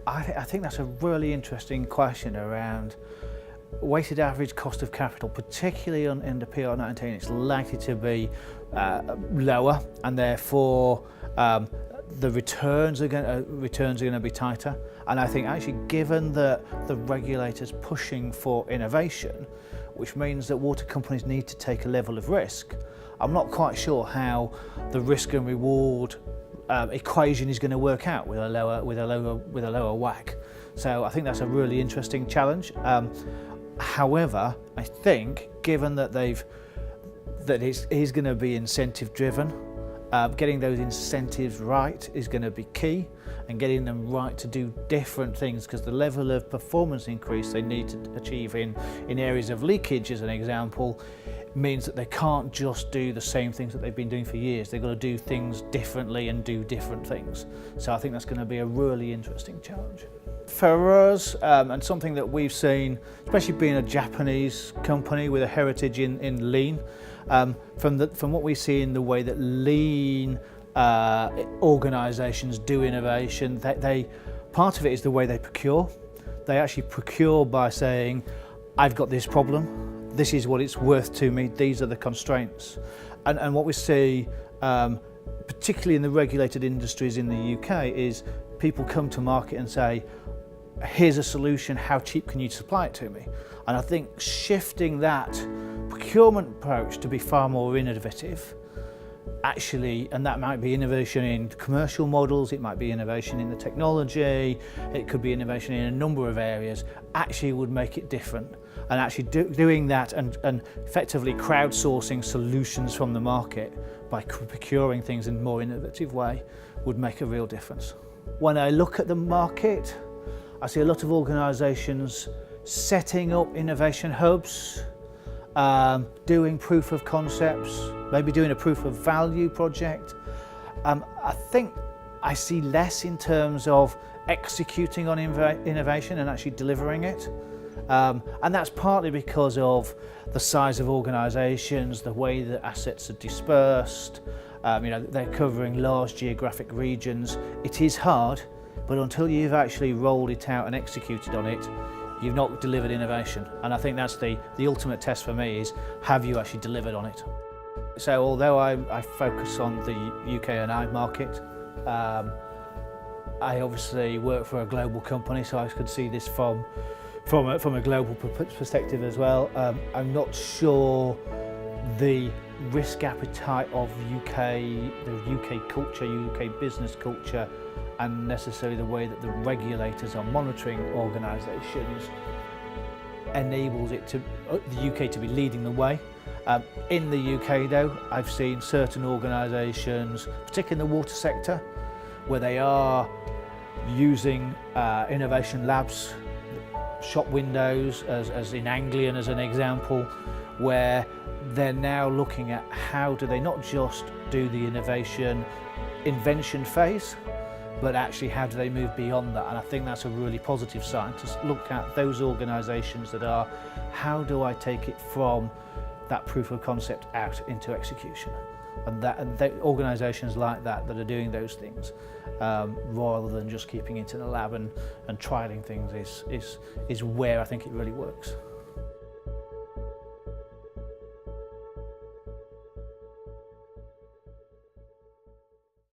I think that's a really interesting question around weighted average cost of capital, particularly in the PR19. It's likely to be lower, and therefore the returns are going to be tighter. And I think actually, given that the regulator's pushing for innovation, which means that water companies need to take a level of risk, I'm not quite sure how the risk and reward equation is going to work out with a lower WACC. So I think that's a really interesting challenge. However, I think given that it is going to be incentive driven, getting those incentives right is going to be key, and getting them right to do different things, because the level of performance increase they need to achieve in areas of leakage, as an example, means that they can't just do the same things that they've been doing for years. They've got to do things differently and do different things. So I think that's going to be a really interesting challenge. For us, and something that we've seen, especially being a Japanese company with a heritage in lean, from what we see in the way that lean organisations do innovation, part of it is the way they procure. They actually procure by saying, I've got this problem, this is what it's worth to me, these are the constraints. And what we see, particularly in the regulated industries in the UK, is people come to market and say, here's a solution, how cheap can you supply it to me? And I think shifting that procurement approach to be far more innovative, actually, and that might be innovation in commercial models, it might be innovation in the technology, it could be innovation in a number of areas, actually would make it different. And actually doing that and effectively crowdsourcing solutions from the market by procuring things in a more innovative way would make a real difference. When I look at the market, I see a lot of organisations setting up innovation hubs, doing proof of concepts, maybe doing a proof of value project. I think I see less in terms of executing on innovation and actually delivering it. And that's partly because of the size of organisations, the way that assets are dispersed. They're covering large geographic regions. It is hard, but until you've actually rolled it out and executed on it, you've not delivered innovation. And I think that's the ultimate test for me, is have you actually delivered on it? So although I focus on the UK and I market, I obviously work for a global company, so I could see this from a global perspective as well. I'm not sure the risk appetite of the UK culture, UK business culture, and necessarily the way that the regulators are monitoring organisations enables the UK to be leading the way. In the UK though, I've seen certain organisations, particularly in the water sector, where they are using innovation labs, shop windows, as in Anglian as an example, where they're now looking at how do they not just do the invention phase, but actually how do they move beyond that. And I think that's a really positive sign, to look at those organisations that are, how do I take it from that proof of concept out into execution? And organisations like that are doing those things, rather than just keeping it in a lab and trialling things, is where I think it really works.